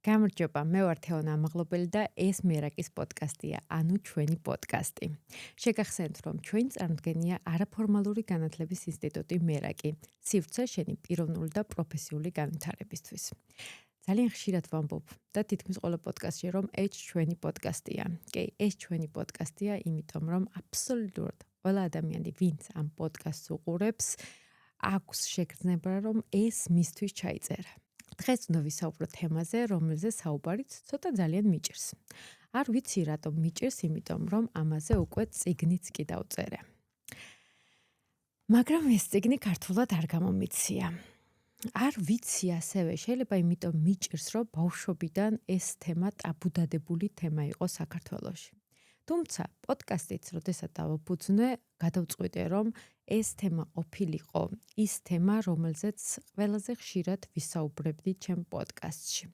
გამარჯობა, მე ვარ თეონა ამაღლობელი და ეს მერაკის პოდკასტია, ანუ ჩვენი პოდკასტი. შეგახსენებთ, რომ ჩვენი წარმოდგენია არაფორმალური განათლების ინსტიტუტი მერაკი, სივრცე შენი პიროვნული და პროფესიული განვითარებისთვის. ძალიან ხშირად ვამბობ და თითქმის ყველა პოდკასტში, რომ ეს ჩვენი პოდკასტია. კი, ეს ჩვენი პოდკასტია, იმიტომ რომ აბსოლუტურად ყველა ადამიანი, ვინც ამ პოდკასტს უყურებს, აქვს შეგრძნება, რომ ეს მისთვის ჩაიწერა. დღეს უნდა ვისაუბრო თემაზე, რომელზეც საუბარიც ცოტა ძალიან მიჭირს. არ ვიცი რატომ მიჭირს, იმიტომ რომ ამაზე უკვე წიგნიც კი დავწერე. მაგრამ ეს წიგნი ქართულად არ გამომიცია. არ ვიცი ასევე, შეიძლება იმიტომ მიჭირს, რომ ბავშვობიდან ეს თემა ტაბუდადებული თემა იყო საქართველოში. თუმცა პოდკასტიც, როდესაც დავაფუძნე, გადავწყვიტე, რომ ეს თემა ყოფილიყო ის თემა, რომელზეც ყველაზე ხშირად ვისაუბრებდი ჩემ პოდკასტში.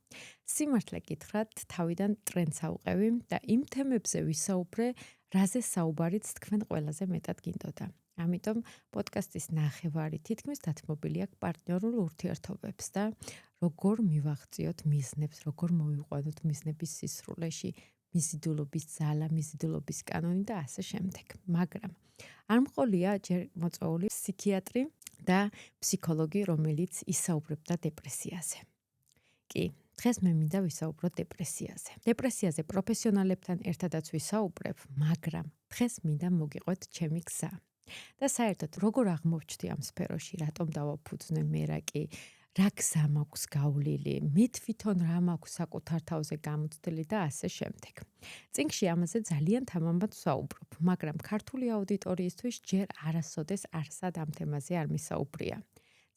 სიმართლე გითხრათ, თავიდან ტრენდს ავყევი და იმ თემებზე ვისაუბრე, რაზე საუბარიც თქვენ ყველაზე მეტად გინდოდა. ამიტომ პოდკასტის ნახევარი თითქმის დათმობილი აქვს პარტნიორულ ურთიერთობებს და როგორ მივაღწიოთ მიზნებს, როგორ მოვიყვანოთ მიზნების სისრულეში, მიზიდულობის ძალა, მიზიდულობის კანონი და ასე შემდეგ. მაგრამ არ მყოლია ჯერ მოწვეული ფსიქიატრი და ფსიქოლოგი, რომელიც ისაუბრებდა დეპრესიაზე. კი, დღეს მე მინდა ვისაუბრო დეპრესიაზე. დეპრესიაზე პროფესიონალებთან ერთადაც ვისაუბრებ, მაგრამ დღეს მინდა მოგიყვეთ ჩემი გზა. და საერთოდ როგორ აღმოვჩნდი ამ სფეროში, რატომ დავაფუძნე მერაკი, რა გზა მაქვს გავლილი, მე თვითონ რა მაქვს საკუთარ თავზე გამოცდილი და ასე შემდეგ. წიგნში ამაზე ძალიან თამამად ვსაუბრობ, მაგრამ ქართული აუდიტორიისთვის ჯერ არასოდეს არსად ამ თემაზე არ მისაუბრია.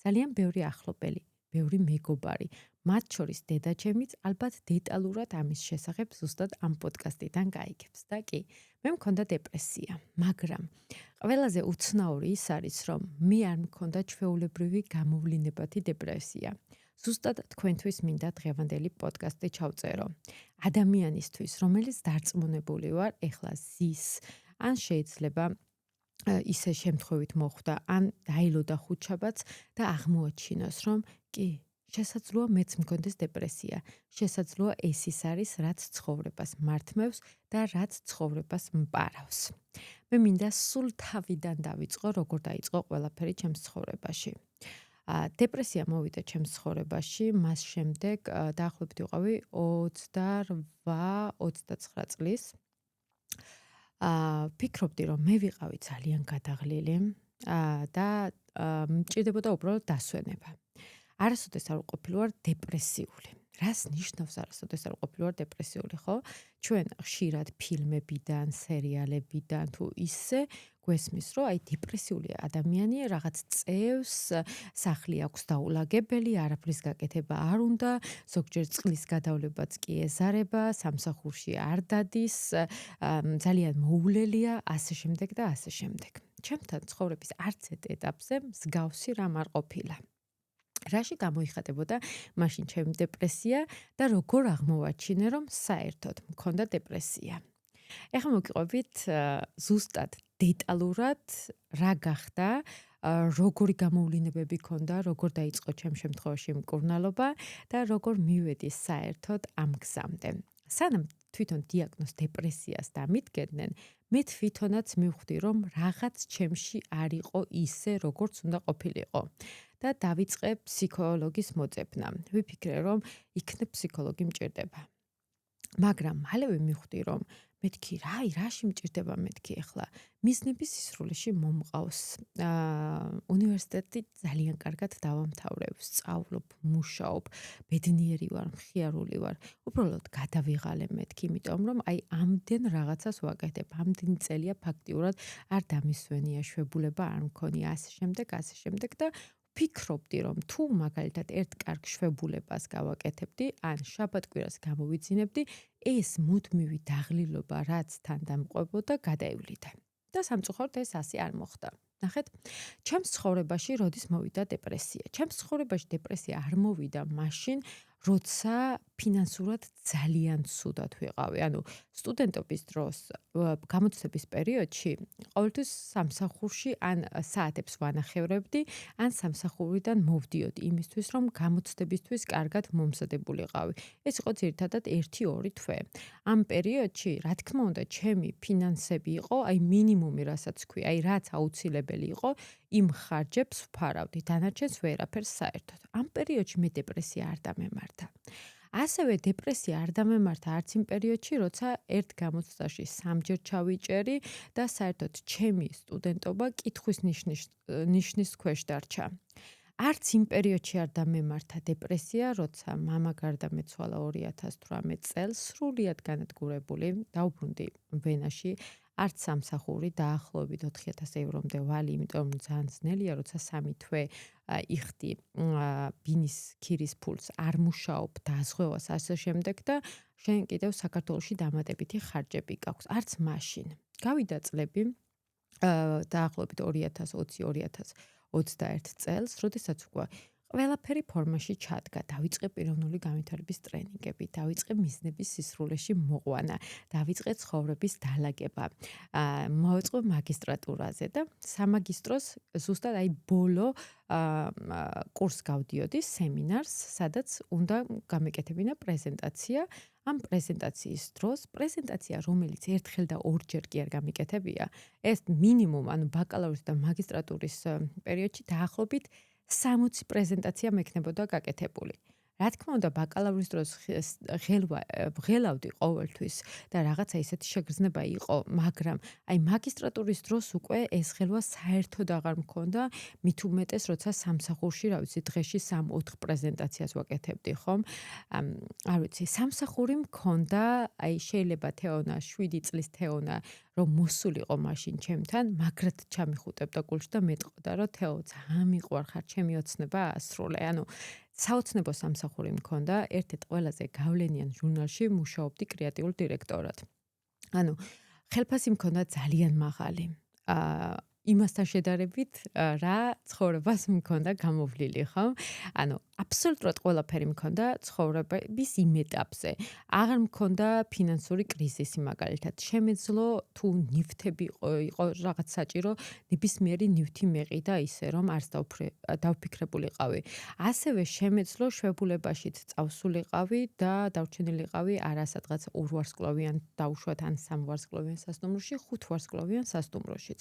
ძალიან ბევრი ახლობელი, ბევრი მეგობარი, მათ შორის დედაჩემიც ალბათ დეტალურად ამის შესახებ ზუსტად ამ პოდკასტიდან გაიგებს და კი, მე მქონდა დეპრესია, მაგრამ ყველაზე უცნაური ის არის, რომ მე არ მქონდა ჩვეულებრივი გამოვლინებადი დეპრესია. ზუსტად თქვენთვის მინდა დღევანდელი პოდკასტი ჩავწერო. ადამიანისთვის, რომელიც დარწმუნებული ვარ, ეხლა ზის, ან შეიძლება ისე შემთხვევით მოხვდა, ან დაილოდა ხუთშაბათს და აღმოაჩინოს, რომ კი, შესაძლოა მეც მქონდეს დეპრესია. შესაძლოა ეს ის არის, რაც ცხოვრებას მართმევს და რაც ცხოვრებას მპარავს. მე მინდა სულ თავიდან დავიწყო, როგორ დაიწყო ყველაფერი ჩემს ცხოვრებაში. დეპრესია მოვიდა ჩემს ცხოვრებაში, მას შემდეგ დაახლოებით ვიყავი 28-29 წლის. ფიქრობდი, რომ მე ვიყავი ძალიან გადაღლილი და მჭირდებოდა უბრალოდ დასვენება. არასოდეს არ ვყოფილი ვარ დეპრესიული. რას ნიშნავს არასოდეს არ ვყოფილი ვარ დეპრესიული, ხო? ჩვენ ხშირად ფილმებიდან, სერიალებიდან თუ ისე გვესმის, რომ აი დეპრესიული ადამიანი რაღაც წევს, სახლი აქვს დაულაგებელი, არაფრის გაკეთება არ უნდა, ზოგჯერ წყლის გადავლებაც კი ეზარება, სამსახურში არ დადის, ძალიან მოულელია, ასე შემდეგ და ასე შემდეგ. ჩემთან ცხოვრების არც ერთ ეტაპზე მსგავსი რამ არ ყოფილა. რაში გამოიხატებოდა მაშინ ჩემი დეპრესია და როგორ აღმოვაჩინე, რომ საერთოდ მქონდა დეპრესია. ეხლა მოგიყვებით ზუსტად დეტალურად რა გახდა, როგორი გამოვლინებები ჰქონდა, როგორ დაიწყო ჩემ შემთხვევაში მკურნალობა და როგორ მივედი საერთოდ ამ გზამდე. სანამ თვითონ დიაგნოზს დეპრესიას დამიდგენდნენ, მე თვითონაც მივხვდი, რომ რაღაც ჩემში არ იყო ისე, როგორც უნდა ყოფილიყო. და დავიწყე ფსიქოლოგის მოძებნა. ვიფიქრე, რომ იქნებ ფსიქოლოგი მჭირდება. მაგრამ მალევე მივხვდი, რომ მეთქი რაში მჭირდება მეთქი ახლა. მიზნების სისრულეში მომყავს. უნივერსიტეტი ძალიან კარგად დავამთავრებ, სწავლობ, მუშაობ, ბედნიერი ვარ, მხიარული ვარ. უბრალოდ გადავიღალე მეთქი, იმიტომ რომ აი ამდენ რაღაცას ვაკეთებ. ამდენი წელია ფაქტიურად არ დამისვენია, შვებულება არ მქონია, ასე შემდეგ და ფიქრობდი, რომ თუ მაგალითად ერთ კარგ შვებულებას გავაკეთებდი, ან შაბათ-კვირას გამოვიძინებდი, ეს მუდმივი დაღლილობა, რაც თან დამყვებოდა, გადაივლიდა. და სამწუხაროდ ეს ასე არ მოხდა. ნახეთ, ჩემს ცხოვრებაში როდის მოვიდა დეპრესია? ჩემს ცხოვრებაში დეპრესია არ მოვიდა მაშინ, როცა ფინანსურად ძალიან ცუდად ვიყავი. ანუ სტუდენტობის დროს, გამოცდების პერიოდში ყოველთვის სამსახურში ან საათებს ვანახევრებდი, ან სამსახურიდან მოვდიოდი იმისთვის, რომ გამოცდებისთვის კარგად მომზადებულიყავი. ეს იყო ძირითადად 1-2 თვე. ამ პერიოდში, რა თქმა უნდა, ჩემი ფინანსები იყო, აი მინიმუმი, რასაც ვქვი, აი რაც აუცილებელი იყო, იმ ხარჯებს ვფარავდი, დანარჩენს ვერაფერს საერთოდ. ამ პერიოდში მე დეპრესია არ დამემართა. ასევე დეპრესია არ დამემართა არც იმ პერიოდში, როცა ერთ გამოცდაში 3-ჯერ ჩავიჭერი და საერთოდ ჩემი სტუდენტობა კითხვის ნიშნის ქვეშ დარჩა. არც იმ პერიოდში არ დამემართა დეპრესია, როცა მამა გარდამეცვალა 2018 წელს, სრულიად განადგურებული, დაუბრუნდი ვენაში. არც სამსახური დაახლოებით 4000 ევრომდე ვალი, იმიტომ რომ ძალიან ძნელია, როცა 3 თვე იხდი ბინის ქირის ფულს, არ მუშაობ, დაზღვევას ასე შემდეგ და შენ კიდევ საქართველოში დამატებითი ხარჯები გაქვს. არც მაშინ. გავიდა წლები დაახლოებით 2020-2021 წელს, როდესაც უკვე ყველაფერი ფორმაში ჩადგა. დავიწყე პიროვნული განვითარების ტრენინგები, დავიწყე მიზნების სისრულეში მოყვანა, დავიწყე ცხოვრების დალაგება. მოვეწყო მაგისტრატურაზე და სამაგისტროს ზუსტად აი ბოლო კურსს გავდიოდი, სემინარს, სადაც უნდა გამეკეთებინა პრეზენტაცია. ამ პრეზენტაციის დროს, პრეზენტაცია, რომელიც ერთხელ და ორჯერ კი არ გამიკეთებია, ეს მინიმუმ, ანუ ბაკალავრის და მაგისტრატურის პერიოდში დაახლოებით 60 პრეზენტაცია მექნებოდა გაკეთებული. რა თქმა უნდა, ბაკალავრის დროს ღელავდი ყოველთვის და რაღაცა ისეთი შეგრძნება იყო, მაგრამ აი მაგისტრატურის დროს უკვე ეს ღელვა საერთოდ აღარ მქონდა, მით უმეტეს, როცა სამსახურში, რა ვიცი, დღეში 3-4 პრეზენტაციას ვაკეთებდი, ხომ? არ ვიცი, სამსახური მქონდა, აი შეიძლება თეონა 7 წლის თეონა რომ მოსულიყო მაშინ ჩემთან, მაგრად ჩამიხუტებდა გულში და მეტყოდა, რომ თეო, ძალიან მიყვარხარ, ჩემი ოცნება აასრულე. ანუ საოცნებო სამსახური მქონდა, ერთ-ერთ ყველაზე გავლენიან ჟურნალში მუშაობდი კრეატიულ დირექტორად. ანუ ხელფასი მქონდა ძალიან მაღალი. იმასთან შედარებით, რა ცხოვრებას მქონდა გამოვლილი, ხო? ანუ აბსოლუტურად ყველაფერი მქონდა ცხოვრების იმ ეტაპზე. აღარ მქონდა ფინანსური კრიზისი მაგალითად. შემეძლო თუ ნივთები იყო რაღაც საჭირო, ნებისმიერი ნივთი მეყიდა ისე, რომ არც დავფიქრებულიყავი. ასევე შემეძლო შვებულებაშიც წავსულიყავი და დარჩენილიყავი არა სადღაც 2 ვარსკვლავიან დაუშვათ ან 3 ვარსკვლავიან სასტუმროში, 5 ვარსკვლავიან სასტუმროშიც.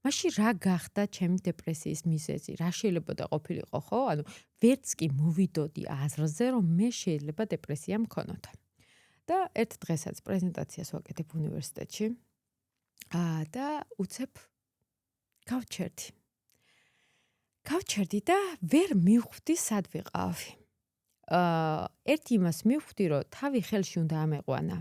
მაშინ რა გახდა ჩემი დეპრესიის მიზეზი? რა შეიძლება და ყოფილიყო, ხო? ანუ ვერც კი მოვიდოდი აზრზე, რომ მე შეიძლება დეპრესია მქონოდა. და ერთ დღესაც პრეზენტაციას ვაკეთებ უნივერსიტეტში. და უცებ გავჩერდი. გავჩერდი და ვერ მივხვდი სად ვიყავი. ერთ იმას მივხვდი, რომ თავი ხელში უნდა ამეყვანა.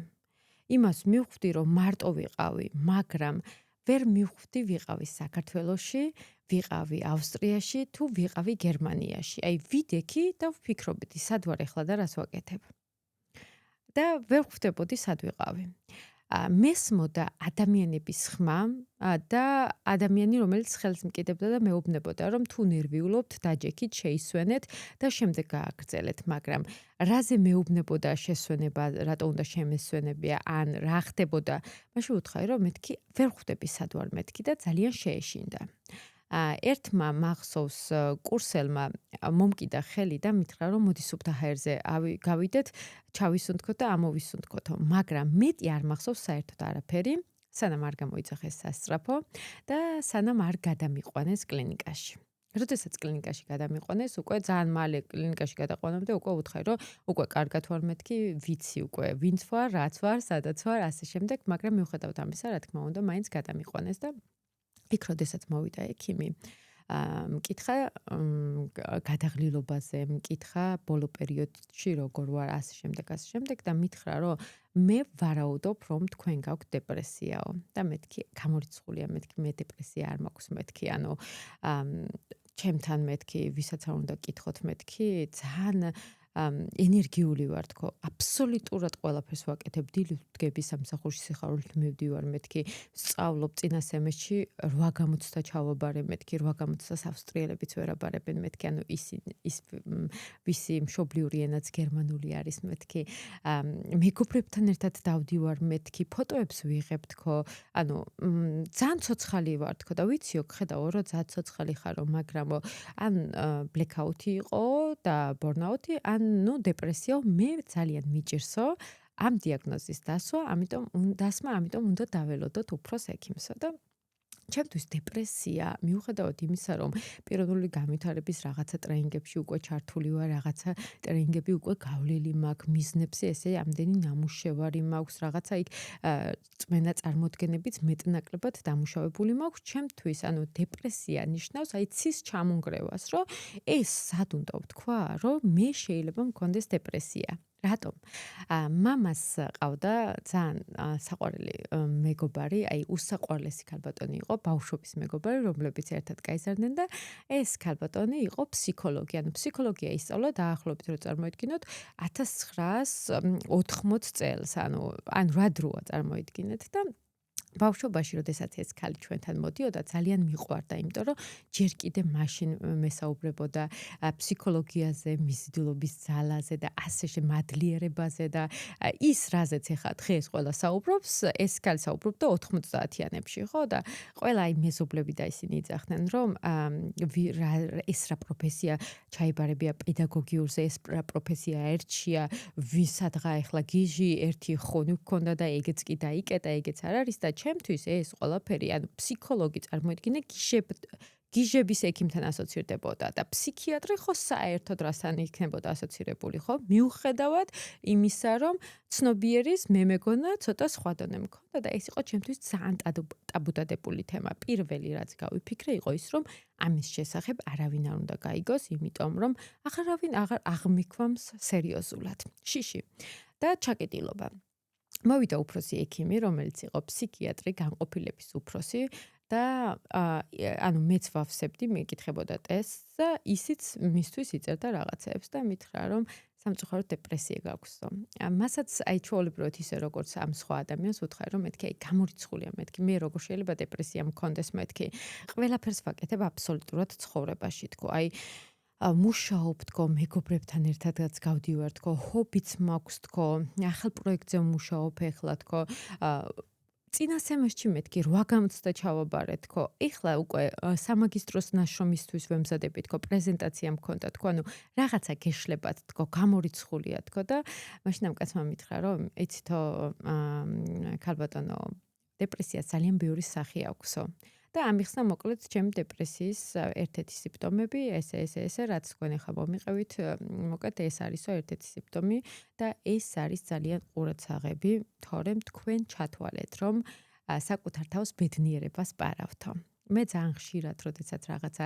იმას მივხვდი, რომ მარტო ვიყავი, მაგრამ ვერ მივხვდი ვიყავი საქართველოში, ვიყავი ავსტრიაში თუ ვიყავი გერმანიაში. აი ვიდექი და ვფიქრობდი, სად ვარ ახლა და რას ვაკეთებ. და ვერ ხვდებოდი სად ვიყავი. მესმოდა ადამიანების ხმა და ადამიანი, რომელიც ხელს მკიდებდა და მეუბნებოდა, რომ თუ ნერვიულობთ, დაჯექით, შეისვენეთ და შემდეგ გააგრძელეთ, მაგრამ რაზე მეუბნებოდა შესვენება, რატო უნდა შემესვენებია, ან რა ხდებოდა, მაშინ ვუთხარი, რომ მეთქი ვერ ხვდები სად ვარ მეთქი და ძალიან შეეშინდა. ერთმა მახსოვს კურსელმა მომკიდა ხელი და მითხრა, რომ მოდი სუფთა ჰაერზე გავიდეთ, ჩავისუნთქოთ და ამოვისუნთქოთო. მაგრამ მეტი არ მახსოვს საერთოდ არაფერი, სანამ არ გამოიძახეს სასწრაფო და სანამ არ გადამიყვანეს კლინიკაში. როდესაც კლინიკაში გადამიყვანეს, უკვე ძალიან მალე კლინიკაში გადაყვანამდე უკვე ვუთხარი, რომ უკვე კარგად ვარ მეთქი, ვიცი უკვე ვინც ვარ, რაც ვარ, სადაც ვარ, ასე შემდეგ, მაგრამ მიუხედავად ამისა, რა თქმა უნდა, მაინც გადამიყვანეს და იქ როდესაც მოვიდა ექიმი, მკითხა გადაღლილობაზე, მკითხა ბოლო პერიოდში როგორ ვარ, ასე შემდეგ და მითხრა, რომ მე ვარაუდობ, რომ თქვენ გაქვთ დეპრესიაო. და მეთქი გამორიცხულია, მეთქი მე დეპრესია არ მაქვს, მეთქი, ანუ ჩემთან მეთქი, ვისაც არ უნდა კითხოთ, მეთქი ძალიან ენერგიული ვარ თქო, აბსოლუტურად ყველაფერს ვაკეთებ, დილით ვდგები სამსახურში სიხარულით მივდივარ, მეთქი სწავლობ წინა სემესტრში 8:60 ჩავაბარე, მეთქი 8:60-ს ავსტრიელებიც ვერ აბარებენ, მეთქი ანუ ვისი მშობლიური ენაც გერმანული არის, მეთქი მეგობრებთან ერთად დავდივარ, მეთქი ფოტოებს ვიღებ თქო, ანუ ძალიან ცოცხალი ვარ თქო და ვიციო, ხედავ რომ ძალიან ცოცხალი ხარო, მაგრამ ან ბლეკაუთი იყო და ბორნაუთი, ან ნუ დეპრესიო, მე ძალიან მიჭირსო ამ დიაგნოზის დასვა, ამიტომ უნდა დაველოდოთ უფროს ექიმსო და ჩემთვის დეპრესია, მიუხედავად იმისა, რომ პიროვნული განვითარების რაღაცა ტრენინგებში უკვე ჩართული ვარ, რაღაცა ტრენინგები უკვე გავლილი მაქვს, მიზნებზე ესე ამდენი ნამუშევარი მაქვს, რაღაცა იქ წმენა წარმოდგენებიც მეტნაკლებად დამუშავებული მაქვს, ჩემთვის, ანუ დეპრესია ნიშნავს აი ცის ჩამონგრევას, რომ ეს სად უნდა ვთქვა, რომ მე შეიძლება მქონდეს დეპრესია. რატომ? მამას ყავდა ძალიან საყვარელი მეგობარი, აი უსაყვარლესი ქალბატონი იყო, ბავშვობის მეგობარი, რომლებიც ერთად გაიზარდნენ და ეს ქალბატონი იყო ფსიქოლოგი. ანუ ფსიქოლოგია ისწავლა დაახლოებით რო წარმოიდგინოთ 1980 წელს, ანუ ან 8 დროა წარმოიდგინეთ და ბავშვობაში, როდესაც ეს ქალი ჩვენთან მოდიოდა, ძალიან მიყვარდა, იმიტომ რომ ჯერ კიდე მაშინ მესაუბრებოდა ფსიქოლოგიაზე, მიზიდულობის ძალაზე და ასე მადლიერებაზე და ის რაზეც ეხა დღეს ყველა საუბრობს, ეს ქალი საუბრობდა 90-იანებში, ხო და ყველა აი მეზობლები და ისინი იძახდნენ, რომ ეს რა პროფესია ჩაიბარებია პედაგოგიურზე, ეს რა პროფესია ერჩია, ვისადღა ეხლა გიჟი, ერთი ხონი გქონდა და ეგეც კი დაიკეტა, ეგეც არ არის და ჩემთვის ეს ყველაფერი, ანუ ფსიქოლოგი წარმოიდგინე გიჟების ექიმთან ასოცირდებოდა და ფსიქიატრი ხო საერთოდ რასთან იქნებოდა ასოცირებული, ხო? მიუხედავად იმისა, რომ ცნობიერის მე მეგონა ცოტა სხვა დონე მქონდა და ეს იყო ჩემთვის ძალიან ტაბუდადებული თემა. პირველი რაც გავიფიქრე იყო ის, რომ ამის შესახებ არავინ არ უნდა გაიგოს, იმიტომ რომ აღარავინ აღარ აღმიქვამს სერიოზულად. შიში და ჩაკეტილობა. მოვიდა უფროსი ექიმი, რომელიც იყო ფსიქიატრი, განყოფილების უფროსი და ანუ მეც ვავსებდი, მეკითხებოდა ტესტს და ისიც მისთვის იწერდა რაღაცეებს და მითხრა, რომ სამწუხაროდ დეპრესია გაქვსო. მასაც აი ჩვეულებრივად ისე როგორც ამ სხვა ადამიანს ვუთხარი, რომ მეთქი აი გამორიცხულია, მეთქი მე როგორ შეიძლება დეპრესია მქონდეს, მეთქი ყველაფერს ვაკეთებ აბსოლუტურად ცხოვრებაში, თქო, აი მუშაობ თქო, მეგობრებთან ერთადაც გავდივარ თქო, ჰობიც მაქვს თქო, ახალ პროექტზე ვმუშაობ ეხლა თქო, წინა სემესტრში მეთქი 8:60 ჩავაბარე თქო, ეხლა უკვე სამაგისტროს ნაშრომისთვის ვემზადები თქო, პრეზენტაცია მქონდა თქო, ანუ რაღაცა გეშლებათ თქო, გამორიცხულია თქო და მაშინ ამ კაცმა მითხრა, რომ იცითო, ქალბატონო, დეპრესია ძალიან ბევრი სახე აქვსო. და ამიხსნა მოკლედ ჩემი დეპრესიის ერთ-ერთი სიმპტომები, ესე, რაც თქვენ ახლა მომიყევით, მოკლედ ეს არისო ერთ-ერთი სიმპტომი და ეს არის ძალიან ყურადსაღები, თორემ თქვენ ჩათვალეთ, რომ საკუთარ თავს ბედნიერებას პარავთო. მე ძალიან ხშირად, როდესაც რაღაცა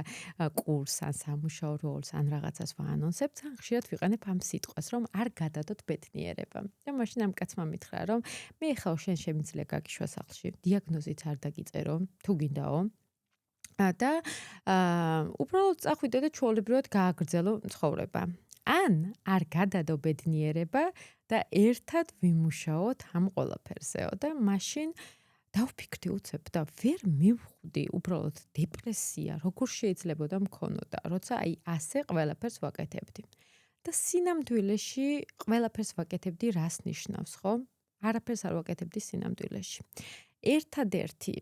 კურსს ან სამუშაო როლს ან რაღაცას ვაანონსებ, ძალიან ხშირად ვიყენებ ამ სიტყვას, რომ არ გადადოთ ბედნიერება. და მაშინ ამ კაცმა მითხრა, რომ მე ხაო შენ შემიძლია გაგიშვა სახლში, დიაგნოზიც არ დაგიწერო, თუ გინდაო. და უბრალოდ წახვიდე და ჩვეულებრივად გააგრძელო ცხოვრება. ან არ გადადო ბედნიერება და ერთად ვიმუშაოთ ამ ყველაფერსეო და მაშინ დავფიქრდი უცებ და ვერ მივხვდი უბრალოდ დეპრესია როგორ შეიძლებოდა მქონოდა, როცა აი ასე ყველაფერს ვაკეთებდი. და სინამდვილეში ყველაფერს ვაკეთებდი რას ნიშნავს, ხო? არაფერს არ ვაკეთებდი სინამდვილეში. ერთადერთი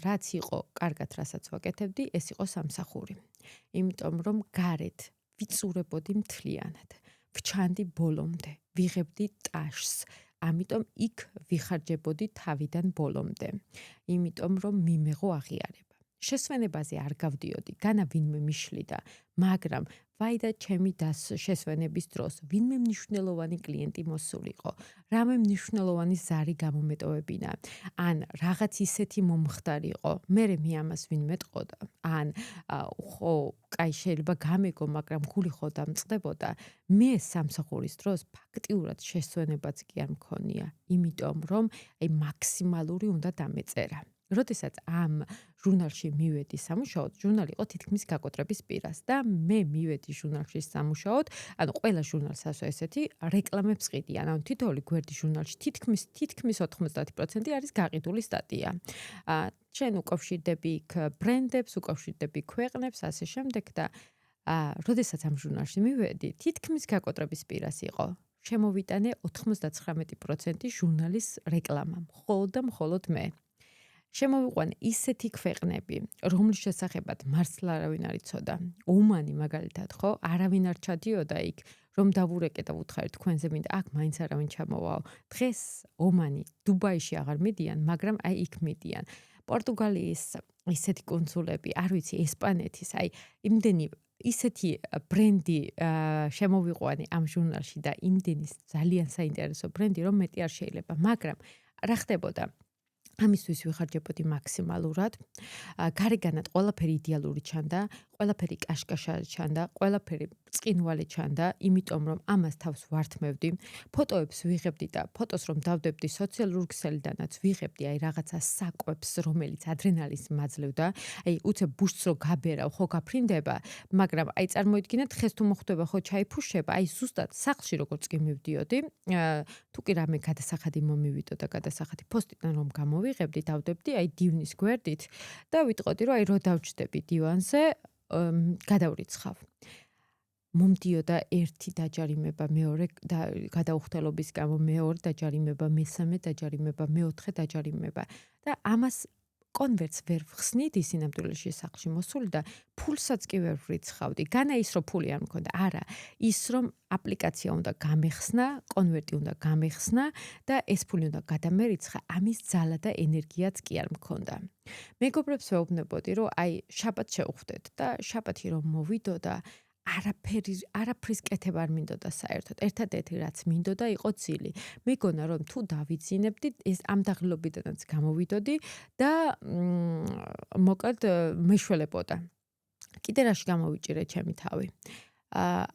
რაც იყო კარგად რასაც ვაკეთებდი, ეს იყო სამსახური. იმიტომ რომ გარეთ ვიწურებოდი მთლიანად. ვჩანდი ბოლომდე, ვიღებდი ტაშს. ამიტომ იქ ვიხარჯებოდი თავიდან ბოლომდე. იმიტომ რომ მიმეღო აღიარება. შესვენებაზე არ გავდიოდი, განა ვინმე მიშლიდა, მაგრამ ვაიდა ჩემი შესვენების დროს ვინმე მნიშვნელოვანი კლიენტი მოსულიყო, რამე მნიშვნელოვანი ზარი გამომეტოვებინა, ან რაღაც ისეთი მომხდარიყო, მერე მე ამას ვინმე ტყოდა, ან ხო, კაი შეიძლება გამეგო, მაგრამ გული ხო დამწყდებოდა, მე სამსახურის დროს ფაქტიურად შესვენებაც კი არ მქონია, იმიტომ რომ აი მაქსიმალური უნდა დამეწერა. როდესაც ამ ჟურნალში მივედი სამუშაოდ, ჟურნალი იყო თითქმის გაკოტრების პირას და მე მივედი ჟურნალში სამუშაოდ, ანუ ყველა ჟურნალს ასე ესეთი რეკლამებს ყიდიან. ანუ თითოეული გვერდი ჟურნალში თითქმის 90% არის გაყიდული სტატია. შენ უკავშირდები იქ ბრენდებს, უკავშირდები ქვეყნებს, ასე შემდეგ და როდესაც ამ ჟურნალში მივედი, თითქმის გაკოტრების პირას იყო. შემოვიტანე 99% ჟურნალის რეკლამა, მხოლოდ და მხოლოდ მე. შემოვიყვანე ისეთი ქვეყნები, რომლის შესახებად მართლა არავინ არ იცოდა. ომანი მაგალითად, ხო? არავინ არ ჩადიოდა იქ, რომ დავურეკე და ვუთხარი თქვენზე მინდა, აქ მაინც არავინ ჩამოვაო. დღეს ომანი დუბაიში აღარ მიდიან, მაგრამ აი იქ მიდიან. პორტუგალიის ისეთი კუნძულები, არ ვიცი, ესპანეთის, აი იმდენი ისეთი ბრენდი შემოვიყვანე ამ ჟურნალში და იმდენი ძალიან საინტერესო ბრენდი, რომ მეტი არ შეიძლება, მაგრამ რა ხდებოდა? ამისთვის ვიხარჯებოდი მაქსიმალურად. გარეგანად ყველაფერი იდეალური ჩანდა, ყველაფერი კაშკაშა ჩანდა, ყველაფერი წყინვალი ჩანდა, იმიტომ რომ ამას თავს ვართმევდი. ფოტოებს ვიღებდი და ფოტოს რომ დავდებდი სოციალურ ქსელიდანაც ვიღებდი აი რაღაცა საკვებს, რომელიც ადრენალინს მაძლევდა. აი უცებ ბუშს რო გაბერავ, ხო გაფრინდება, მაგრამ აი წარმოიდგინეთ დღეს თუ მოხდება ხო ჩაიფუშება, აი ზუსტად სახლში როგორც კი მივდიოდი, თუ კი რამე გადასახადი მომივიდო და გადასახადი პოსტიდან რომ გამოვიღებდი, დავდებდი აი დივნის გვერდით და ვიტყოდი რომ აი რო დავჯდები დივანზე, გადავრიცხავ. მომდიოდა ერთი დაჯარიმება, მეორე გადაუხდელობის გამო მეორე დაჯარიმება, მესამე დაჯარიმება, მეოთხე დაჯარიმება და ამას კონვერტს ვერ ვხსნით ისი ნამდვილში სახლში მოსული და ფულსაც კი ვერ ვრიცხავდი. განა ის რომ ფული არ მქონდა, არა, ის რომ აპლიკაცია უნდა გამეხსნა, კონვერტი უნდა გამეხსნა და ეს ფული უნდა გადამერიცხა, ამის ძალა და ენერგიაც კი არ მქონდა. მეგობრებს ვეუბნებოდი, რომ აი შაბათს შევხვდეთ და შაბათი რომ მოვიდო და არაფრის კეთება არ მინდოდა საერთოდ. ერთადერთი რაც მინდოდა იყო ძილი. მეგონა რომ თუ დავიძინებდი, ეს ამ დაღლილობიდანაც გამოვიდოდი და მოკლედ მეშველებოდა. კიდე რაში გამოვიჭირე ჩემი თავი.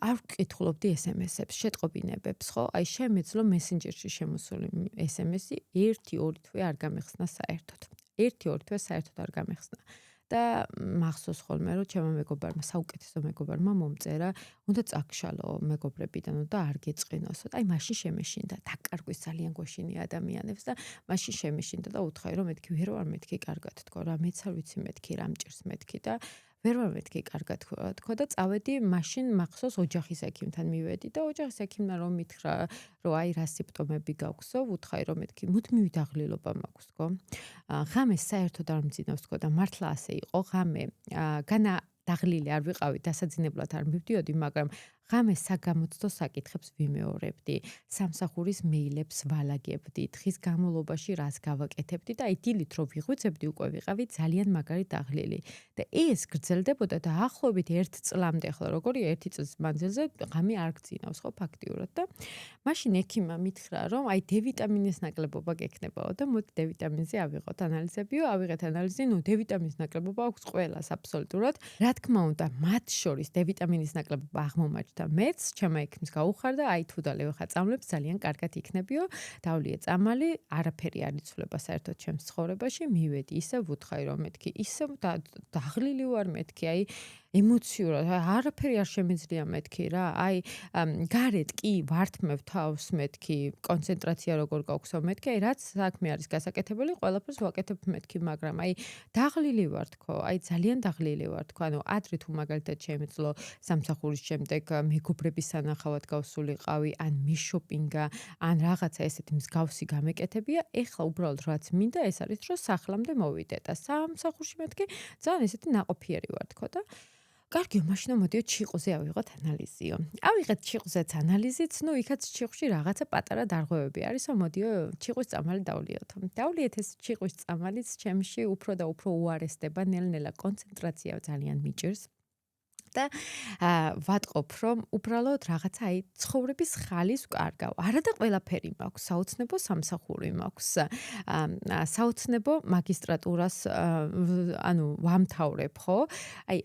არ ვკითხულობდი SMS-ებს, შეტყობინებებს, ხო? აი შემეძლო მესენჯერში შემოსული SMS-ი 1-2 თვე არ გამეხსნა საერთოდ. 1-2 თვე საერთოდ არ გამეხსნა. და მახსოვს ხოლმე რომ ჩემო მეგობარმა, საუკეთესო მეგობარმა მომწერა, უნდა წაგშალო მეგობრებიდან და არ გეწყინოსო. აი მაშინ შემეშინდა, დაკარგვის ძალიან გვეშინია ადამიანებს და მაშინ შემეშინდა და უთხარი რომ მეთქი ვერ ვარ, მეთქი კარგად თქო რა, მეც არ ვიცი მეთქი რა მჭირს მეთქი და ვერ ვარ მეთქი კარგად თქო და წავედი მაშინ მახსოვს ოჯახის ექიმთან მივედი და ოჯახის ექიმმა რომ მითხრა რომ აი რა სიმპტომები გაქვსო, ვუთხარი რომ მეთქი მუდმივი დაღლილობა მაქვს თქო. ღამეს საერთოდ არ მძინავს თქო და მართლა ასე იყო ღამე განა დაღლილი არ ვიყავი, დასაძინებლად არ მივდიოდი, მაგრამ ღამეს საგამოცდო საკითხებს ვიმეორებდი, სამსახურის მეილებს ვალაგებდი, დღის განმავლობაში რას გავაკეთებდი და აი დილით რო ვიღვიძებდი უკვე ვიყავი ძალიან მაგარი დაღლილი. და ეს გრძელდებოდა დაახლოებით 1 წლამდე, ახლა როგორი 1 წლის მანძილზე ღამე არ გძინავს ხო ფაქტიურად და მაშინ ექიმმა მითხრა რომ აი D ვიტამინის ნაკლებობა გექნებაო და მოდი D ვიტამინზე ავიღოთ ანალიზებიო, ავიღეთ ანალიზი, ნუ D ვიტამინის ნაკლებობა აქვს ყველას აბსოლუტურად. რა თქმა უნდა, მათ შორის D ვიტამინის ნაკლებობა აღმომაჩნდა და მეც ჩემო ექიმს გაუხარდა, აი თუ დალევ ხა წამლებს ძალიან კარგად იქნებიო, დავლიე წამალი, არაფერი არ იცვლება საერთოდ ჩემს ცხოვრებაში, მივედი ისე ვუთხარი რომ მეთქი, ისე დაღლილი ვარ მეთქი, აი ემოციურად არაფერი არ შემეძლია მეთქი რა, აი გარეთ კი ვართმევ თავს მეთქი, კონცენტრაცია როგორ გაქვსო მეთქი, აი რაც საქმე არის გასაკეთებელი, ყველაფერს ვაკეთებ მეთქი, მაგრამ აი დაღლილი ვარ თქო, აი ძალიან დაღლილი ვარ თქო, ანუ ადრე თუ მაგალითად შემეძლო სამსახურის შემდეგ მეგობრების სანახავად გავსულიყავი, ან მიშოპინგა, ან რაღაცა ესეთი მსგავსი გამეკეთებია, ეხლა უბრალოდ რაც მინდა ეს არის, რომ სახლამდე მოვიდე და სამსახურში მეთქი, ძალიან ესეთი ნაყოფიერი ვარ თქო და კარგიო, მაშინ მოდიო ჩიყუზე ავიღოთ ანალიზიო. ავიღეთ ჩიყუზეც ანალიზიც, ნუ იქაც ჩიყუში რაღაცა პატარა დარღვევები არისო, მოდიო ჩიყვის წამალი დავლიოთ. დავლიეთ ეს ჩიყვის წამალიც ჩემში უფრო და უფრო უარესდება, ნელ-ნელა კონცენტრაცია ძალიან მიჭირს. და ვატყობ, რომ უბრალოდ რაღაცა ცხოვრების ხალის ვკარგავ. არა და ყველაფერი მაქვს, საოცნებო სამსახური მაქვს. საოცნებო მაგისტრატურას ვამთავრებ, ხო?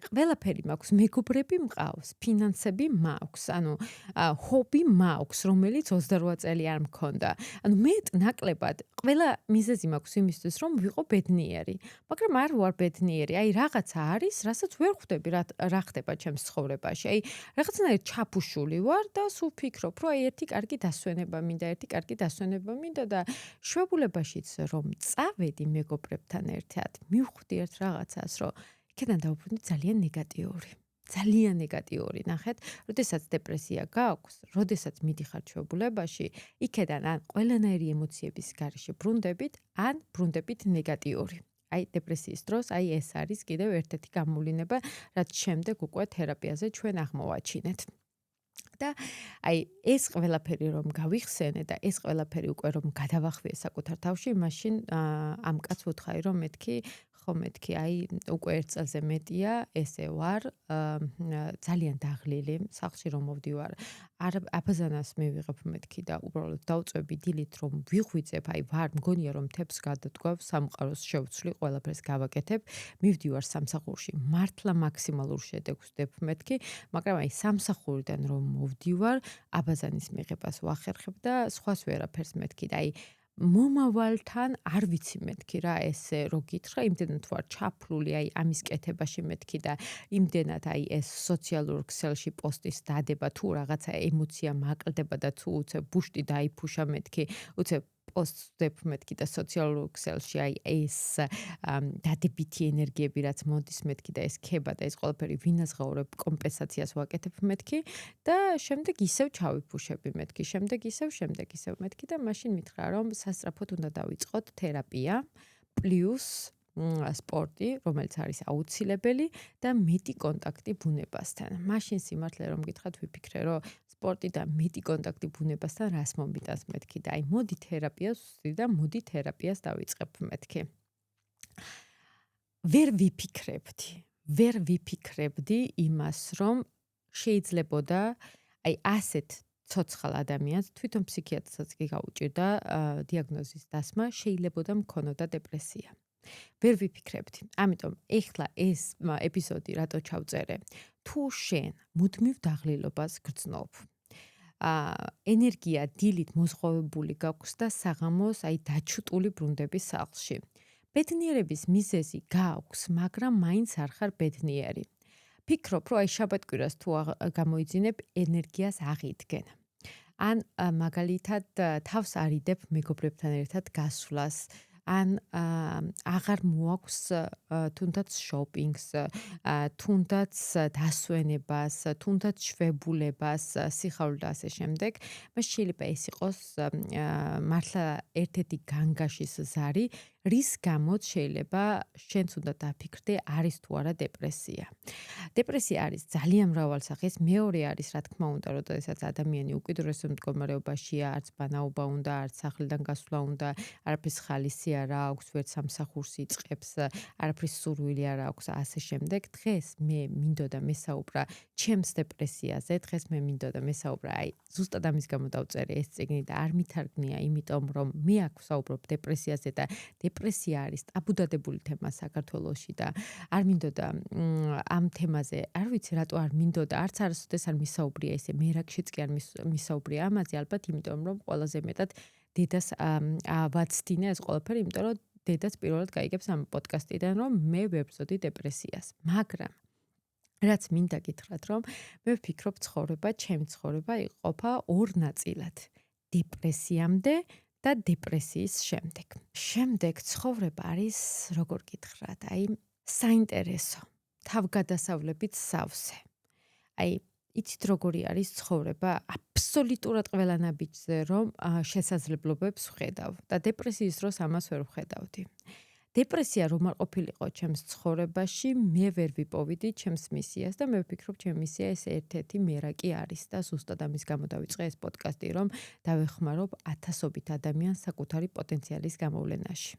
ყველაფერი მაქვს, მეგობრები მყავს, ფინანსები მაქვს, ჰობი მაქვს, რომელიც 28 წელი არ მქონდა. მეტ ნაკლებად ყველა მიზეზი მაქვს იმისთვის, რომ ვიყო ბედნიერი. მაგრამ არ ვარ ბედნიერი. რაღაცა არის, რასაც ვერ ხვდები, რა ხდება ჩემს ცხოვრებაში. რაღაცნაირად ჩაფუშული ვარ და სულ ფიქრობ, რომ ერთი კარგი დასვენება მინდა და შვებულებაშიც რომ წავედი მეგობრებთან ერთად, მივხვდი ერთ რაღაცას, რომ იქიდან დავუბრუნდი ძალიან ნეგატიური, ნახეთ, როდესაც დეპრესია გაქვს, როდესაც მიდიხარ ჩვეულებაში, იქიდან ან ყველანაირი ემოციების გარეშე ბრუნდებით, ან ბრუნდებით ნეგატიური. დეპრესიის დროს, ეს არის კიდევ ერთ-ერთი გამოვლინება, რაც შემდეგ უკვე თერაპიაზე ჩვენ აღმოვაჩინეთ. და ეს ყველაფერი რომ გავიხსენე და ეს ყველაფერი უკვე რომ გადავახვიე საკუთარ თავში, მაშინ ამ კაცს ვუთხარი, რომ მეთქი უკვე 1 წელზე მეტია ესე ვარ, ძალიან დაღლილი, სახლში რომ მოვდივარ, აბაზანას მივიღებ მეთქი და უბრალოდ დავწვევი დილით რომ ვიღვიძებ, ვარ, მგონია რომ თებს გადადგავ, სამყაროს შევცვლი, ყველაფერს გავაკეთებ, მივდივარ სამსახურში, მართლა მაქსიმალურ შედეგს ვდებ მეთქი, მაგრამ სამსახურიდან რომ მოვდივარ, აბაზანის მიღებას ვახერხებ და სხვას ვერაფერს მეთქი და მომავალთან არ ვიცი მეთქი რა ესე რო გითხრა, იმდენად ვარ ჩაფლული ამის კეთებაში მეთქი და იმდენად ეს სოციალურ ქსელში პოსტის დადება თუ რაღაცა ემოცია მაკლდება და თუ უცებ ბუშტი დაიფუშა მეთქი, უცებ პოსტს ვდებ მეთქი და სოციალურ ქსელში ეს დადებითი ენერგიები რაც მოდის მეთქი და ეს ქება და ეს ყველაფერი ვინაზღაურებ, კომპენსაციას ვაკეთებ მეთქი და შემდეგ ისევ ჩავიფუშები მეთქი, შემდეგ ისევ მეთქი და მაშინ მითხრა რომ სასწრაფოდ უნდა დავიწყოთ თერაპია პლუს სპორტი, რომელიც არის აუცილებელი და მეტი კონტაქტი ბუნებასთან. მაშინ სიმართლე რომ გითხრათ, ვიფიქრე, რომ სპორტი და მეტი კონტაქტი ბუნებასთან რას მომიტანს მეთქი და მოდი თერაპიას ვსწრი და მოდი თერაპიას დავიწყებ მეთქი. ვერ ვიფიქრებდი იმას, რომ შეიძლებოდა ასეთ ცოცხალ ადამიანს, თვითონ ფსიქიატრსაც კი გაუჭირდა დიაგნოზის დასმა, შეიძლებოდა მქონოდა დეპრესია. ვერ ვიფიქრებდი. ამიტომ ეხლა ეს ეპიზოდი რატო ჩავწერე? თუ შენ მუდმივ დაღლილობას გრძნობ, ენერგია დილით მოზღვავებული გაქვს და საღამოს დაჩუტული ბრუნდები სახლში. ბედნიერების მიზეზი გაქვს, მაგრამ მაინც არ ხარ ბედნიერი. ფიქრობ, რომ შაბათ-კვირას თუ გამოიძინებ, ენერგიას აღიდგენ. ან მაგალითად თავს არიდებ მეგობრებთან ერთად გასვლას, ან აღარ მოაქვს თუნდაც შოპინგს, თუნდაც დასვენებას, თუნდაც შვებულებას, სიხარულს და ასე შემდეგ, მას შეიძლება ეს იყოს მართლა ერთ-ერთი განგაშის ზარი, რის გამოც შეიძლება შენც უნდა დაფიქრდე, არის თუ არა დეპრესია. დეპრესია არის ძალიან მრავალსახის, მეორე არის, რა თქმა უნდა, როდესაც ადამიანი უკიდურეს მდგომარეობაშია, არც ბანაობა უნდა, არც სახლიდან გასვლა უნდა, არაფრის ხალისი არ აქვს, ვერც სამსახურს იწყებს, არაფრის სურვილი არ აქვს, ასე შემდეგ. დღეს მე მინდოდა მესაუბრა ჩემს დეპრესიაზე, დღეს მე მინდოდა მესაუბრა, ზუსტად ამის გამო დავწერე ეს წიგნი და არ მითარგმნია, იმიტომ რომ მე აქ ვსაუბრობ დეპრესიაზე და დეპრესია არის ტაბუდადებული თემა საქართველოში და არ მინდოდა ამ თემაზე, არ ვიცი რატო არ მინდოდა, არც არასოდეს არ მისაუბრია ესე, მერაგშიც კი არ მისაუბრია ამაზე, ალბათ იმიტომ რომ ყველაზე მეტად დედას ვაცდინე ეს ყველაფერი, იმიტომ რომ დედაც პირველად გაიგებს ამ პოდკასტიდან, რომ მე ვებრძოდი დეპრესიას. მაგრამ რაც მინდა გითხრათ, რომ მე ვფიქრობ ჩემი ცხოვრება იყოფა ორ ნაწილად. დეპრესიამდე და დეპრესიის შემდეგ. შემდეგ ცხოვრება არის, როგორ გითხრათ, საინტერესო, თავგადასავლებით სავსე. იცით როგორი არის ცხოვრება აბსოლუტურად ყველა ნაბიჯზე, რომ შესაძლებლობებს ვხედავ და დეპრესიის დროს ამას ვერ ვხედავდი. დეპრესია რომ არ ყოფილიყო ჩემს ცხოვრებაში, მე ვერ ვიპოვიდი ჩემს მისიას და მე ვფიქრობ, ჩემი მისია ეს ერთ-ერთი მერაკი არის და ზუსტად ამის გამო დავიწყე ეს პოდკასტი, რომ დავეხმარობ ათასობით ადამიანს საკუთარი პოტენციალის გამოვლენაში.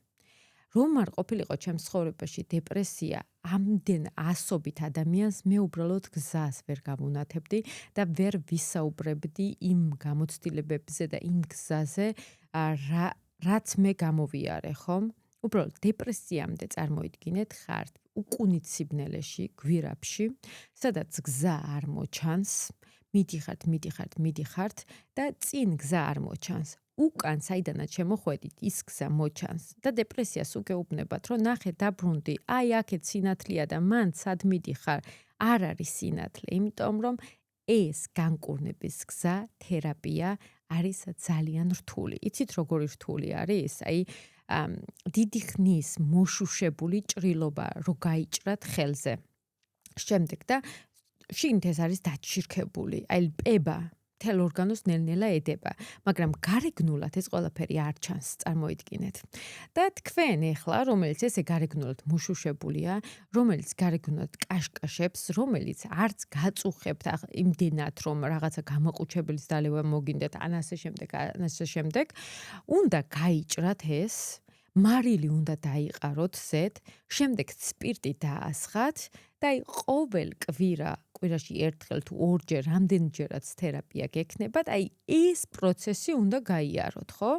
რომ არ ყოფილიყო ჩემს ცხოვრებაში დეპრესია, ამდენ ასობით ადამიანს მე უბრალოდ გზას ვერ გავუნათებდი და ვერ ვისაუბრებდი იმ გამოცდილებებზე და იმ გზაზე, რაც მე გამოვიარე, ხომ? უბრალოდ დეპრესიამდე წარმოიდგინეთ ხართ უკუნით სიბნელეში, გვირაბში, სადაც გზა არ მოჩანს, მიდიხართ და წინ გზა არ მოჩანს. უკან საიდანაც შემოხვედით ის გზა მოჩანს და დეპრესიას უგეუბნებათ, რომ ნახე დაბრუნდი, აი აქეთ სინათლეა და მან სად მიდიხარ, არ არის სინათლე, იმიტომ რომ ეს განკურნების გზა, თერაპია არის ძალიან რთული. იცით როგორი რთული არის? აი დიდი ხნის მოშუშებული ჭრილობა რო გაიჭრათ ხელზე. შემდეგ და შიგნით ეს არის დაჩირქებული, აი პება მთელ ორგანოს ნელ-ნელა ედება, მაგრამ გარეგნულად ეს ყველაფერი არ ჩანს, წარმოიდგინეთ. და თქვენ ეხლა, რომელიც ესე გარეგნულად მოშუშებულია, რომელიც გარეგნულად კაშკაშებს, რომელიც არც გაწუხებთ იმდენად, რომ რაღაცა გამაყუჩებლის დალევა მოგინდეთ, ან ასე შემდეგ, უნდა გაიჭრათ ეს, მარილი უნდა დაიყაროთ ზედ, შემდეგ სპირტი დაასხათ და აი ყოველ კვირაში ერთხელ თუ ორჯერ, რამდენჯერაც თერაპია გექნებათ, აი ეს პროცესი უნდა გაიაროთ, ხო?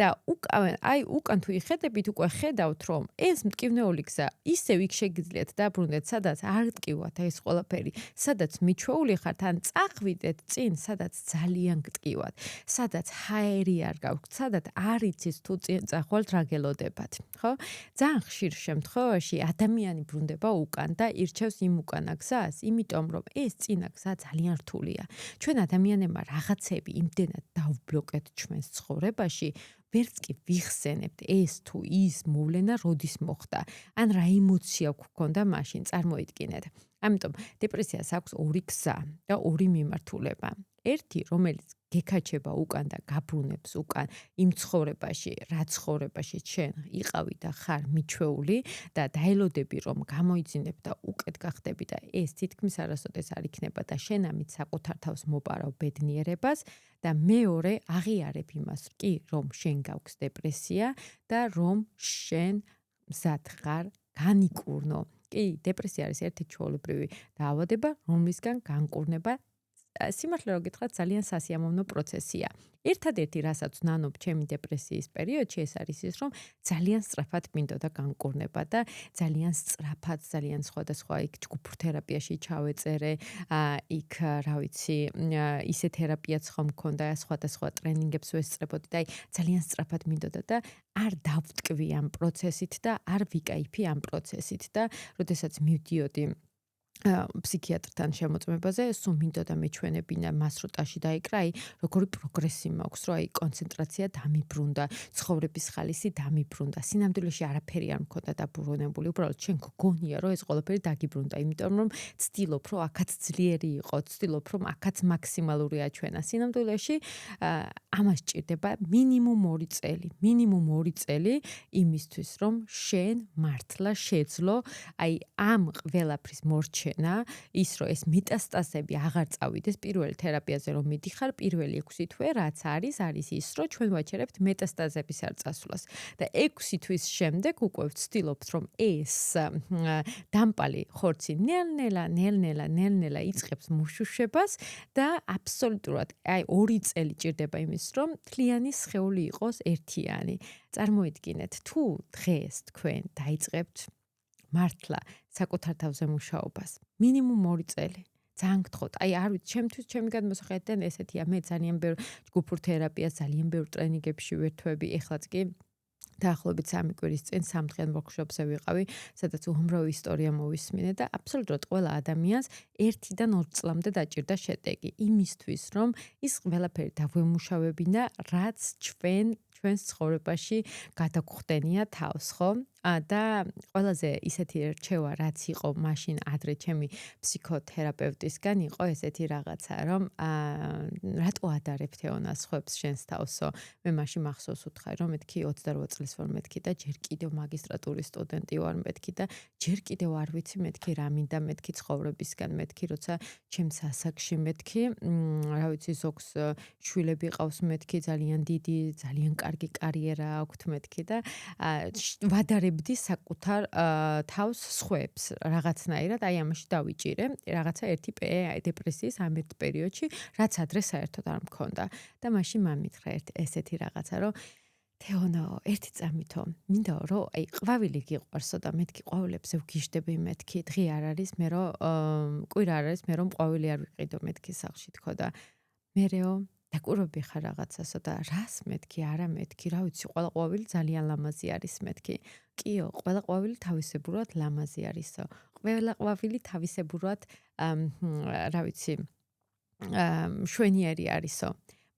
და უკან თუ იხედებით, უკვე ხედავთ, რომ ეს მტკივნეული გზა ისევ იქ შეგიძლიათ დაბრუნდეთ, სადაც არ გტკივათ ეს ყველაფერი, სადაც მიჩვეული ხართ, ან წახვიდეთ წინ, სადაც ძალიან გტკივათ, სადაც ჰაერი არ გაქვთ, სადაც არ იცით თუ წინ წახვალთ რა გელოდებათ, ხო? ძალიან ხშირ შემთხვევაში ადამიანი ბრუნდება უკან და ირჩევს იმ უკანა გზას, იმიტომ რომ ეს წინა გზა ძალიან რთულია. ჩვენ ადამიანებმა რაღაცები იმდენად დავბლოკეთ ჩვენს ცხოვრებაში, ვერც კი ვიხსენებთ ეს თუ ის მოვლენა როდის მოხდა, ან რა ემოცია გქონდა მაშინ, წარმოიდგინეთ. ამიტომ დეპრესიას აქვს ორი გზა და ორი მიმართულება. ერთი, რომელიც გეკაჩება უკან და გაბრუნებს უკან იმ ცხოვრებაში, რა ცხოვრებაში შენ იყავი და ხარ მიჩვეული და დაელოდები, რომ გამოიძინებ და უკეთ გახდები და ეს თითქმის არასოდეს არ იქნება და შენ ამით საკუთარ თავს მოპარავ ბედნიერებას და მეორე, აღიარებ იმას კი, რომ შენ გაქვს დეპრესია და რომ შენ მზად ხარ განიკურნო. კი, დეპრესია არის ერთი ჩვეულებრივი დაავადება, რომლისგან განკურნება სიმართლე რომ გითხრათ, ძალიან სასიამოვნო პროცესია. ერთადერთი, რასაც ვნანობ ჩემი დეპრესიის პერიოდში, ეს არის ის, რომ ძალიან სწრაფად მინდოდა განკურნება და ძალიან სწრაფად, ძალიან სხვადასხვა იქ ჯგუფურ თერაპიაში ჩავეწერე, იქ, რა ვიცი, ისე თერაპიაც ხომ მქონდა, სხვადასხვა ტრენინგებს ვესწრებოდი და აი ძალიან სწრაფად მინდოდა და არ დავტკვი ამ პროცესით და არ ვიკაიფი ამ პროცესით და როდესაც მივდიოდი ფსიქიატრთან შემოწმებაზე, სულ მინდოდა მეჩვენებინა მას რო ტაში დაიკრა, აი როგორი პროგრესი მაქვს, რომ აი კონცენტრაცია დამიბრუნდა, ცხოვრების ხალისი დამიბრუნდა, სინამდვილეში არაფერი არ მქონდა დაბრუნებული, უბრალოდ შენ გგონია, რომ ეს ყველაფერი დაგიბრუნდა, იმიტომ რომ ცდილობ, რომ აქაც ძლიერი იყო, ცდილობ, რომ აქაც მაქსიმალური აჩვენა. სინამდვილეში ამას ჭირდება მინიმუმ 2 წელი იმისთვის, რომ შენ მართლა შეძლო აი ამ ყველაფრის მორჩენა ის რომ ეს მეტასტაზები აღარ წავიდეს პირველ თერაპიაზე რომ მიდიხარ პირველი 6 თვე რაც არის ის რომ ჩვენ ვაჩერებთ მეტასტაზების არ წასვლას და 6 თვის შემდეგ უკვე ვცდილობთ რომ ეს დამპალი ხორცი ნელ-ნელა იწყებს მუშუშებას და აბსოლუტურად აი 2 წელი ჭირდება იმის რომ თლიანი სხეული იყოს ერთიანი. წარმოიდგინეთ თუ დღეს თქვენ დაიწყებთ მართლა საკუთარ თავზე მუშაობას. მინიმუმ 2 წელი. ძალიან გთხოვთ. აი არ ვიცი, ჩემთვის ჩემი გადმოსახედიდან ესეთია. მე ძალიან ბევრ ჯგუფურ თერაპიას, ძალიან ბევრ ტრენინგებში ვერთვები. ეხლაც კი დაახლოებით 3 კვირის წინ სამთხრიან ვორქშოპზე ვიყავი, სადაც უამრავი ისტორია მოვისმინე და აბსოლუტურად ყველა ადამიანს 1-დან 2 წლამდე დაჭირდა შედეგი. იმისთვის, რომ ის ყველაფერი დავემუშავებინა, რაც ჩვენს ცხოვრებაში გადაგხვდენია თავს, ხო? და ყველაზე ისეთი რჩევა რაც იყო მაშინ ადრე ჩემი ფსიქოთერაპევტისგან იყო ესეთი რაღაცა რომ რატო ადარებ თეონას ხვებს შენს თავსო მე მაშინ მახსოვს უთხარი რომ მეთქი 28 წლის ვარ მეთქი და ჯერ კიდევ მაგისტრატურის სტუდენტი ვარ მეთქი და ჯერ კიდევ არ ვიცი მეთქი რა მინდა მეთქი ცხოვრებისგან მეთქი როცა ჩემს ასაკში მეთქი რა ვიცი ზოგს შვილები ყავს მეთქი ძალიან დიდი ძალიან კარგი კარიერა აქვთ მეთქი და ვადარებდი საკუთარ თავს სხვებს რაღაცნაირად აი ამაში დავიჭირე რაღაცა ერთი დეპრესიის ამ ერთ პერიოდში რაც ადრე საერთოდ არ მქონდა და მაშინ მამითხრა ესეთი რაღაცა რომ თეონო ერთი წამითო მინდაო რომ აი ყვავილი გიყვარსო და მეთქი ყვავილებზე ვგიჟდები მეთქი დღე არ არის მე რომ კვირა არ არის მე რომ ყვავილი არ ვიყიდო მეთქი სახლში თქო და მერეო დაკვირვები ხარ რაღაცასო და რას მეთქი არა მეთქი რა ვიცი ყველა ყვავილი ძალიან ლამაზი არის მეთქი კიო ყველა ყვავილი თავისებურად ლამაზი არისო ყველა ყვავილი თავისებურად რა ვიცი შვენიერი არისო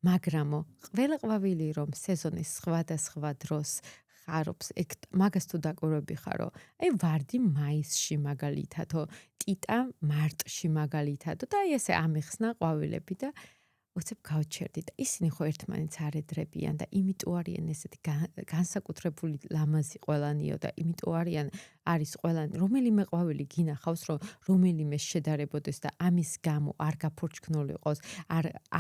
მაგრამო ყველა ყვავილი რომ სეზონის სხვადასხვა დროს ხარობს მაგას თუ დაკვირვები ხარო აი ვარდი მაისში მაგალითადო ტიტა მარტში მაგალითადო და აი ესე ამიხსნა ყვავილები და უცებ გავჩერდი და ისინი ხო ერთმანეთს არ ედრებიან და იმიტომ არიან ესეთი განსაკუთრებული ლამაზი ყველანიო და იმიტომ არიან არის ყველანი რომელიმე ყვავილი გინახავს რომ რომელიმე შედარებოდეს და ამის გამო არ გაფორჩქნულიყოს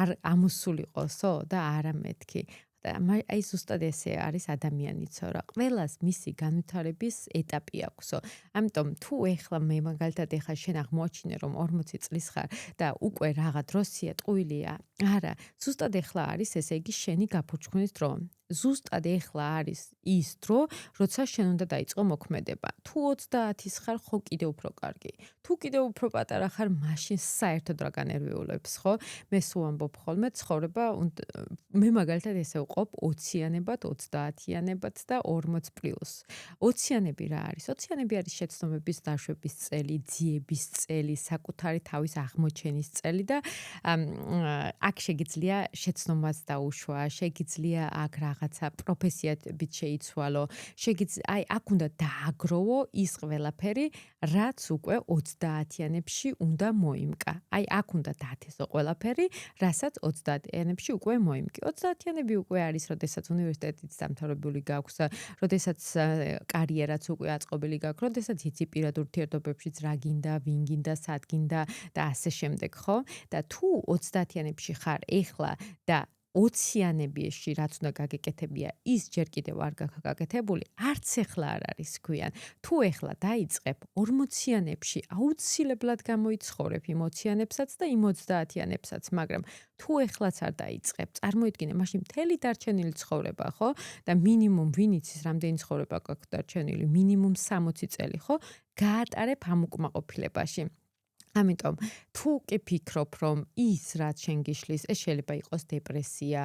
არ ამოსულიყოსო და არა მეთქი და აი ზუსტად ესე არის ადამიანიცო რა ყველას მისი განვითარების ეტაპი აქვსო ამიტომ თუ ეხლა მე მაგალითად ეხლა შენ აღმოაჩინე რომ 40 წლის ხარ და უკვე რაღა დროსია ტყუილია არა ზუსტად ეხლა არის ესე იგი შენი გაფორჩქვის დრო ზუსტად ეხლა არის ის დრო როცა შენ უნდა დაიწყო მოქმედება თუ 30-ის ხარ ხო კიდე უფრო კარგი თუ კიდე უფრო პატარა ხარ მაშინ საერთოდ რა განერვიულებს ხო მე სულ ამბობ ხოლმე ცხოვრება მე მაგალითად ესე ვყოფ 20-იანებად 30-იანებად და 40 პლუს 20-იანები რა არის 20-იანები არის შეცდომების დაშვების წელი ძიების წელი საკუთარი თავის აღმოჩენის წელი და აქ შეგიძლია შეცდომას დაუშვა შეგიძლია აქ რაღაცა პროფესიებით შეიცვალო აი აქ უნდა დააგროვო ის ყველაფერი რაც უკვე 30-იანებში უნდა მოიმკა აი აქ უნდა დათესო ყველაფერი რასაც 30-იანებში უკვე მოიმკი 30-იანები უკვე არის როდესაც უნივერსიტეტიც დამთავრებული გაქვს როდესაც კარიერაც უკვე აწყობილი გაქვს როდესაც იცი პირად ურთიერთობებშიც რა გინდა ვინ გინდა სად გინდა და ასე შემდეგ ხო და თუ 30-იანებში ხარ ეხლა და 20-იანებში რაც უნდა გაგეკეთებია ის ჯერ კიდევ არ გაგაკეთებული არც ეხლა არ არის გვიან თუ ეხლა დაიწყებ 40-იანებში აუცილებლად გამოიცხოვრებ იმ 20-იანებსაც და იმ 30-იანებსაც მაგრამ თუ ეხლაც არ დაიწყებ წარმოიდგინე მაშინ მთელი დარჩენილი ცხოვრება ხო და მინიმუმ ვინ იცის რამდენი ცხოვრება გაქვს დარჩენილი მინიმუმ 60 წელი ხო გაატარებ ამ უკმაყოფილებაში ამიტომ თუ კი ფიქრობ რომ ის რაც შენ გიშლის ეს შეიძლება იყოს დეპრესია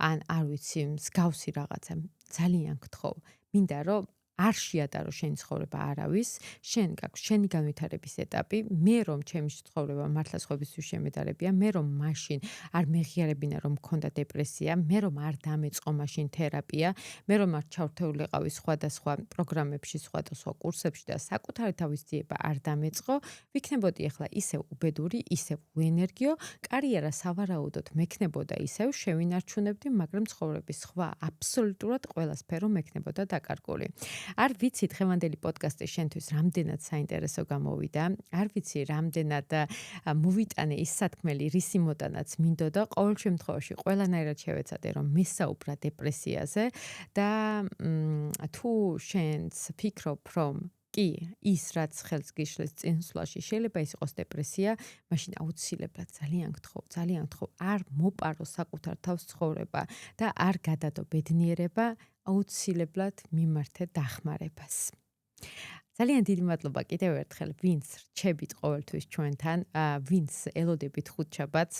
ან არ ვიცი მსგავსი რაღაცა ძალიან გთხოვ მინდა რომ არ შეატარო შენი ცხოვრება არავის შენ გაქვს შენი განვითარების ეტაპი მე რომ ჩემი ცხოვრება მართლა სხვებისთვის შემედარებია მე რომ მაშინ არ მეღიარებინა რომ მქონდა დეპრესია მე რომ არ დამეწყო მაშინ თერაპია მე რომ არ ჩავრთეულიყავი სხვადასხვა პროგრამებში სხვადასხვა კურსებში და საკუთარი თავის ძიება არ დამეწყო ვიქნებოდი ახლა ისევ უბედური ისევ უენერგიო კარიერა სავარაუდოდ მექნებოდა ისევ შევინარჩუნებდი მაგრამ ცხოვრების სხვა აბსოლუტურად ყველა სფერო მექნებოდა დაკარგული არ ვიცი დღევანდელი პოდკასტი შენთვის რამდენად საინტერესო გამოვიდა. არ ვიცი რამდენად მოვიტანე ის სათქმელი რისი მოტანაც მინდოდა. ყოველ შემთხვევაში ყველანაირად შევეცადე რომ მესაუბრა დეპრესიაზე და თუ შენს ფიქრობ რომ კი, ის რაც ხელს გიშლის წინსვლაში შეიძლება ის იყოს დეპრესია, მაშინ აუცილებლად ძალიან გთხოვ, არ მოპარო საკუთარ თავს ცხოვრება და არ გადადო ბედნიერება, აუცილებლად მიმართე დახმარებას. ძალიან დიდი მადლობა კიდევ ერთხელ, ვინც რჩებით ყოველთვის ჩვენთან, ვინც ელოდებით ხუთშაბათს.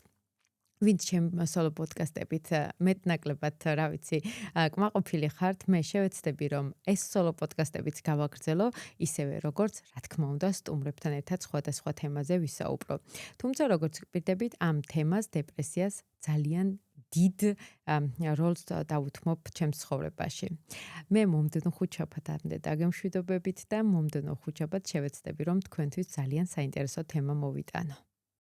ვინც ჩემ სოლო პოდკასტებით მეტნაკლებად, რა ვიცი, კმაყოფილი ხართ, მე შევეცდები, რომ ეს სოლო პოდკასტებიც გავაგრძელო, ისევე როგორც, რა თქმა უნდა, სტუმრებთან ერთად სხვადასხვა თემაზე ვისაუბრო. თუმცა, როგორც გპირდებით, ამ თემას, დეპრესიას ძალიან დიდ როლს დავუთმობ ჩემს ცხოვრებაში. მე მომდენო ხუთშაბათამდე დაგემშვიდობებით და მომდენო ხუთშაბათს შევეცდები, რომ თქვენთვის ძალიან საინტერესო თემა მოვიტანო.